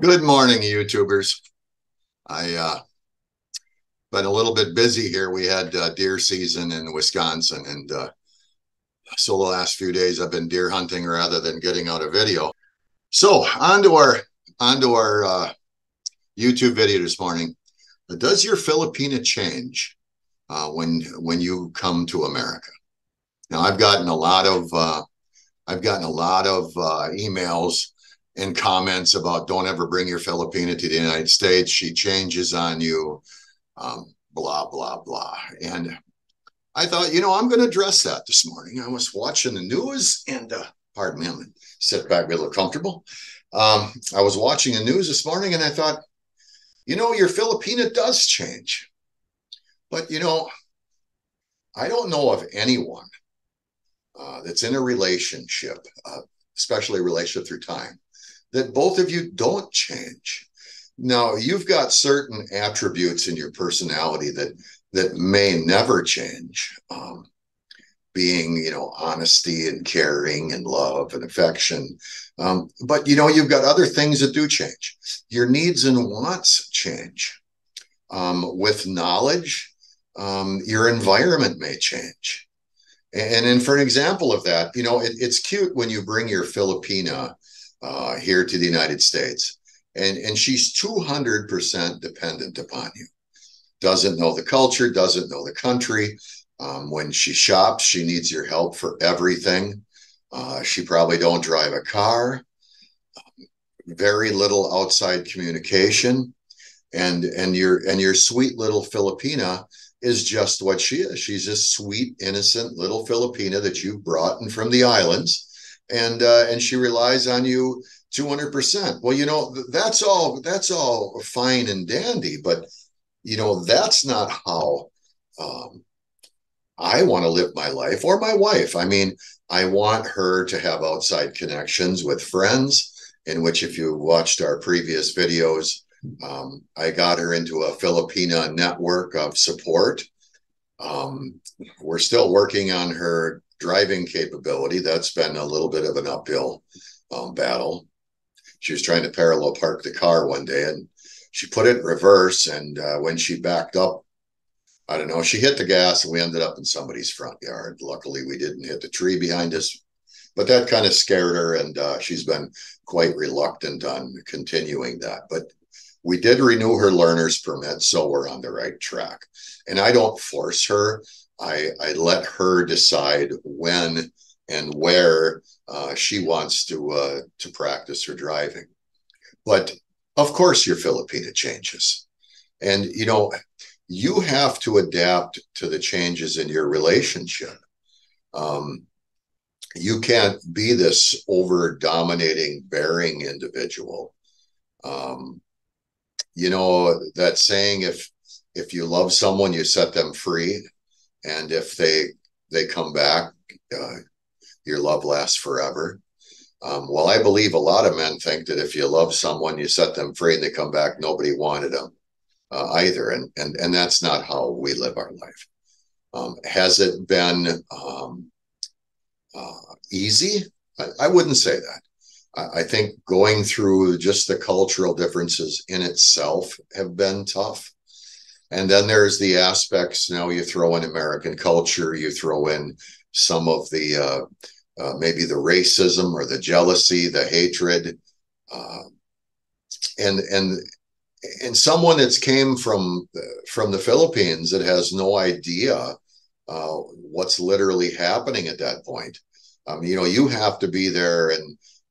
Good morning, YouTubers. I been a little bit busy here. We had deer season in Wisconsin, and so the last few days I've been deer hunting rather than getting out a video. So on to our YouTube video this morning. Does your Filipina change when you come to America? Now I've gotten a lot of emails and comments about don't ever bring your Filipina to the United States. She changes on you, blah, blah, blah. And I thought, I'm going to address that this morning. I was watching the news and, pardon me, I'm going to sit back, be a little comfortable. I was watching the news this morning and I thought, your Filipina does change. But, I don't know of anyone that's in a relationship, especially a relationship through time, that both of you don't change. Now, you've got certain attributes in your personality that may never change, being, honesty and caring and love and affection. But, you've got other things that do change. Your needs and wants change. With knowledge, your environment may change. And then for an example of that, it's cute when you bring your Filipina here to the United States, and she's 200% dependent upon you. Doesn't know the culture, doesn't know the country. When she shops, she needs your help for everything. She probably don't drive a car. Very little outside communication, and your sweet little Filipina is just what she is. She's a sweet, innocent little Filipina that you brought in from the islands. And she relies on you 200%. Well, that's all fine and dandy, but that's not how I want to live my life, or my wife. I mean, I want her to have outside connections with friends, in which, if you watched our previous videos, I got her into a Filipina network of support. We're still working on her driving capability. That's been a little bit of an uphill battle. She was trying to parallel park the car one day, and she put it in reverse, and when she backed up, I don't know, she hit the gas and we ended up in somebody's front yard. Luckily, we didn't hit the tree behind us, but that kind of scared her, and she's been quite reluctant on continuing that. But we did renew her learner's permit, so we're on the right track. And I don't force her. I let her decide when and where she wants to practice her driving. But of course, your Filipina changes, and you have to adapt to the changes in your relationship. You can't be this over dominating, bearing individual. That saying, if you love someone, you set them free, and if they come back, your love lasts forever. Well, I believe a lot of men think that if you love someone, you set them free, and they come back, nobody wanted them either, and that's not how we live our life. Has it been easy? I wouldn't say that. I think going through just the cultural differences in itself have been tough. And then there's the aspects, now you throw in American culture, you throw in some of the, maybe the racism or the jealousy, the hatred. And someone that's came from the Philippines that has no idea what's literally happening at that point. You have to be there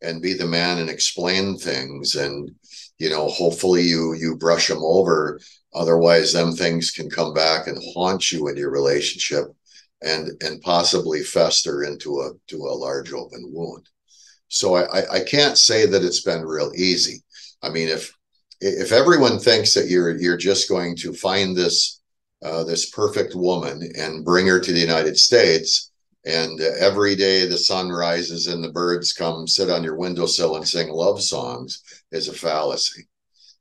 and be the man and explain things, and hopefully you brush them over. Otherwise, them things can come back and haunt you in your relationship, and possibly fester into a large open wound. So I can't say that it's been real easy. I mean, if everyone thinks that you're just going to find this perfect woman and bring her to the United States, and every day the sun rises and the birds come sit on your windowsill and sing love songs, is a fallacy.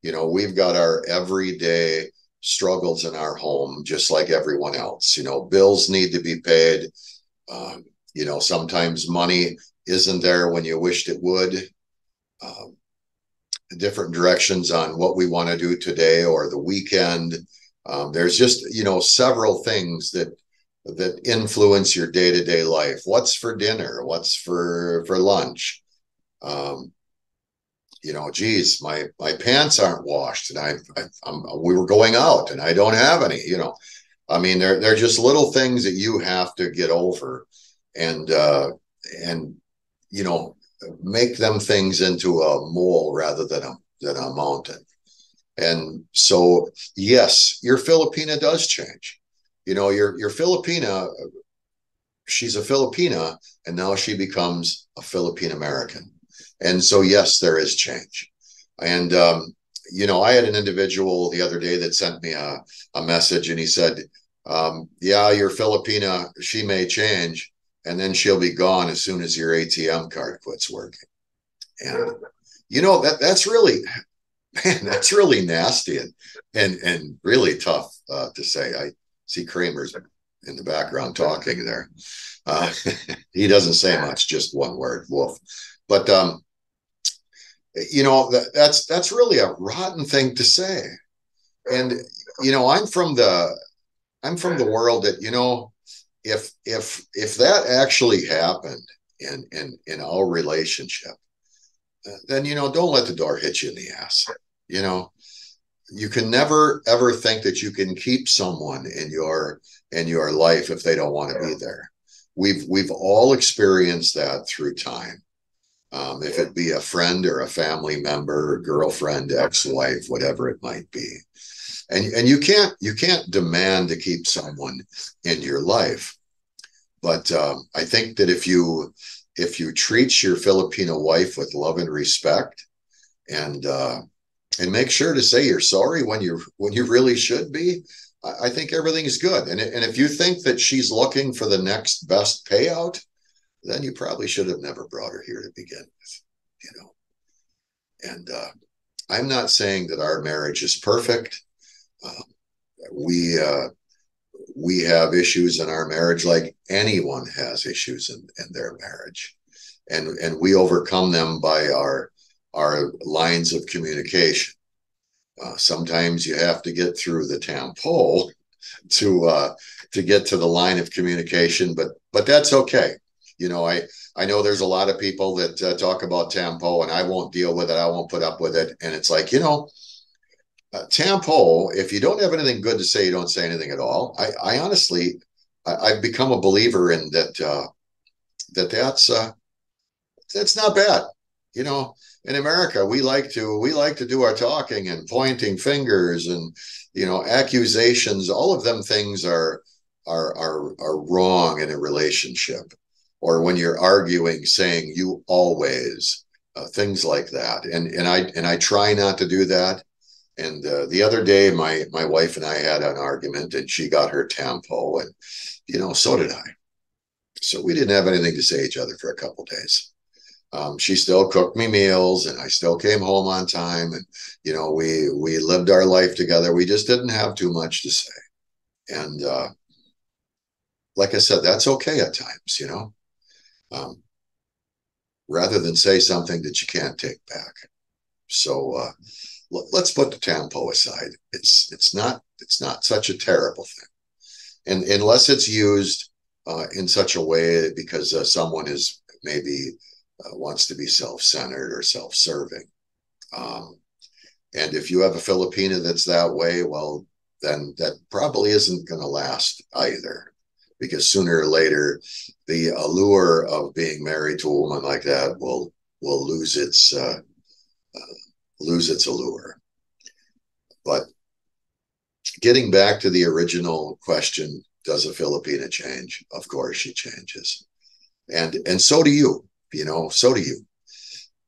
We've got our everyday struggles in our home, just like everyone else. Bills need to be paid. Sometimes money isn't there when you wished it would. different directions on what we want to do today or the weekend. There's just, several things that influence your day-to-day life. What's for dinner? What's for lunch? Geez, my pants aren't washed, and we were going out, and I don't have any. I mean, they're just little things that you have to get over, and and you know, make them things into a mole rather than a mountain. And so, yes, your Filipina does change. Your Filipina, she's a Filipina, and now she becomes a Philippine American. And so, yes, there is change. And I had an individual the other day that sent me a message, and he said, "Yeah, your Filipina, she may change, and then she'll be gone as soon as your ATM card quits working." And that's really, man, that's really nasty and really tough to say. I see Kramer's in the background talking there. He doesn't say much, just one word, wolf. But that's really a rotten thing to say. And I'm from the world that if that actually happened in our relationship, then don't let the door hit you in the ass. You can never ever think that you can keep someone in your life if they don't want to be there. We've all experienced that through time. If it be a friend or a family member, girlfriend, ex-wife, whatever it might be. And you can't demand to keep someone in your life. But I think that if you treat your Filipino wife with love and respect, and make sure to say you're sorry when you really should be, I think everything is good. And if you think that she's looking for the next best payout, then you probably should have never brought her here to begin with. And I'm not saying that our marriage is perfect. We have issues in our marriage, like anyone has issues in their marriage, and we overcome them by our lines of communication. Sometimes you have to get through the tampole to get to the line of communication, but that's okay. I know there's a lot of people that talk about Tampo, and I won't deal with it. I won't put up with it. And it's like, Tampo, if you don't have anything good to say, you don't say anything at all. I honestly, I've become a believer in that, that's not bad. In America, we like to do our talking and pointing fingers and, accusations. All of them things are wrong in a relationship. Or when you're arguing, saying "you always," things like that, and I try not to do that. And the other day, my wife and I had an argument, and she got her Tampo, and so did I. So we didn't have anything to say to each other for a couple of days. She still cooked me meals, and I still came home on time, and we lived our life together. We just didn't have too much to say, and like I said, that's okay at times, rather than say something that you can't take back. So let's put the Tampo aside. It's not such a terrible thing, and unless it's used in such a way because someone is maybe wants to be self-centered or self-serving. And if you have a Filipina that's that way, well, then that probably isn't going to last either, because sooner or later, the allure of being married to a woman like that will lose its allure. But getting back to the original question, does a Filipina change? Of course she changes. And so do you, so do you.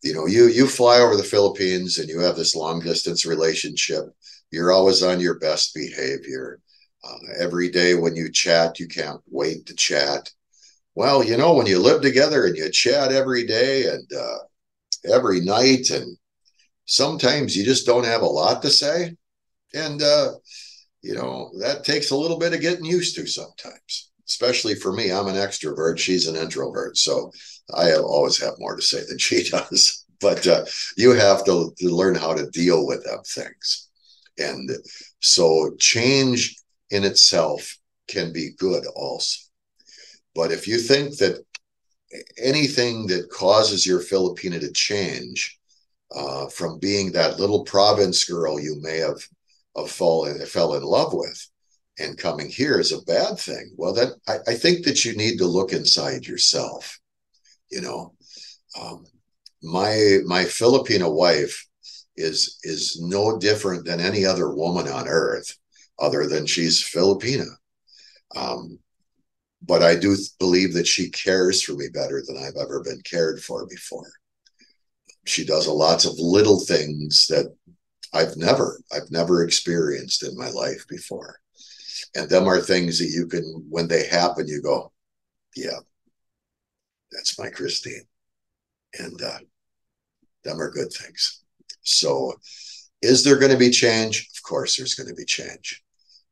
You fly over the Philippines and you have this long distance relationship. You're always on your best behavior. Every day when you chat, you can't wait to chat. Well, when you live together and you chat every day and every night, and sometimes you just don't have a lot to say. And, that takes a little bit of getting used to sometimes, especially for me. I'm an extrovert. She's an introvert. So I always have more to say than she does. but you have to learn how to deal with them things. And so change in itself can be good also. But if you think that anything that causes your Filipina to change from being that little province girl you may have fell in love with and coming here is a bad thing, well, then I think that you need to look inside yourself. You know, um, my Filipina wife is no different than any other woman on earth, other than she's Filipina. Um, but I do believe that she cares for me better than I've ever been cared for before. She does a lots of little things that I've never experienced in my life before. And them are things that you can, when they happen, you go, yeah, that's my Christine. And them are good things. So is there going to be change? Of course, there's going to be change.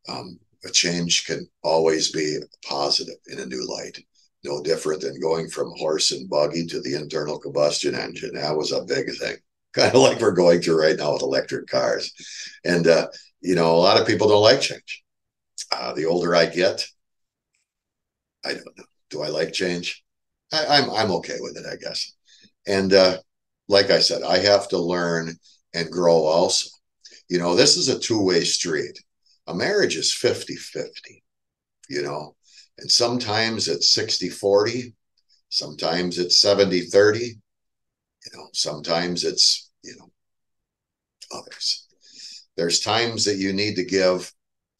A change can always be positive in a new light. No different than going from horse and buggy to the internal combustion engine. That was a big thing. Kind of like we're going through right now with electric cars. And, a lot of people don't like change. The older I get, I don't know. Do I like change? I'm okay with it, I guess. And like I said, I have to learn and grow also. This is a two-way street. A marriage is 50-50, and sometimes it's 60-40, sometimes it's 70-30, sometimes it's, others. There's times that you need to give,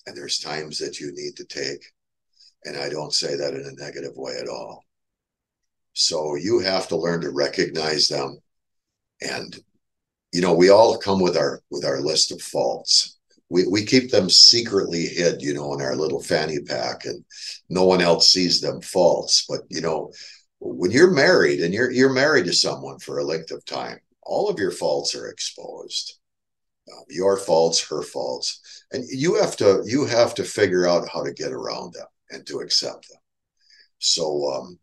and there's times that you need to take. And I don't say that in a negative way at all. So you have to learn to recognize them. And, we all come with our list of faults. We keep them secretly hid, in our little fanny pack, and no one else sees them faults. But, when you're married and you're married to someone for a length of time, all of your faults are exposed. Your faults, her faults, and you have to figure out how to get around them and to accept them. So,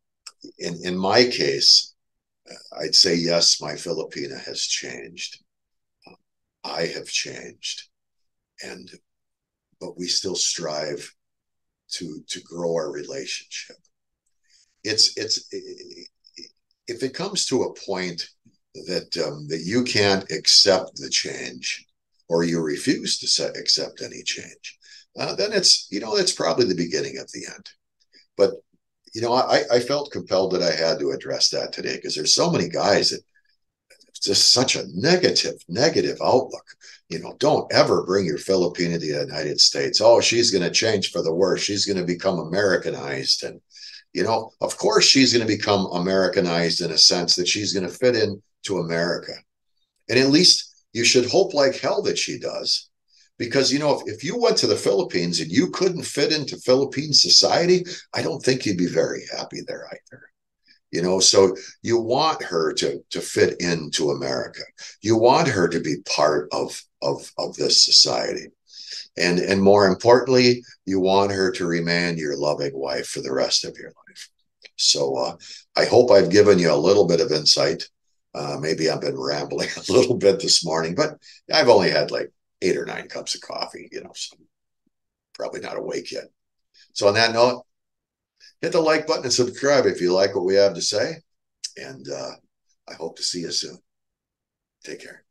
in my case, I'd say yes, my Filipina has changed. I have changed, but we still strive to grow our relationship. It's if it comes to a point that you can't accept the change, or you refuse to accept any change, then it's probably the beginning of the end. But I felt compelled that I had to address that today, because there's so many guys that just such a negative outlook. Don't ever bring your Filipina to the United States. Oh, she's going to change for the worse. She's going to become Americanized. And, of course she's going to become Americanized in a sense that she's going to fit in to America. And at least you should hope like hell that she does. Because, if you went to the Philippines and you couldn't fit into Philippine society, I don't think you'd be very happy there either. So you want her to fit into America. You want her to be part of this society. And more importantly, you want her to remain your loving wife for the rest of your life. So I hope I've given you a little bit of insight. Maybe I've been rambling a little bit this morning, but I've only had like 8 or 9 cups of coffee, so I'm probably not awake yet. So on that note, hit the like button and subscribe if you like what we have to say. And I hope to see you soon. Take care.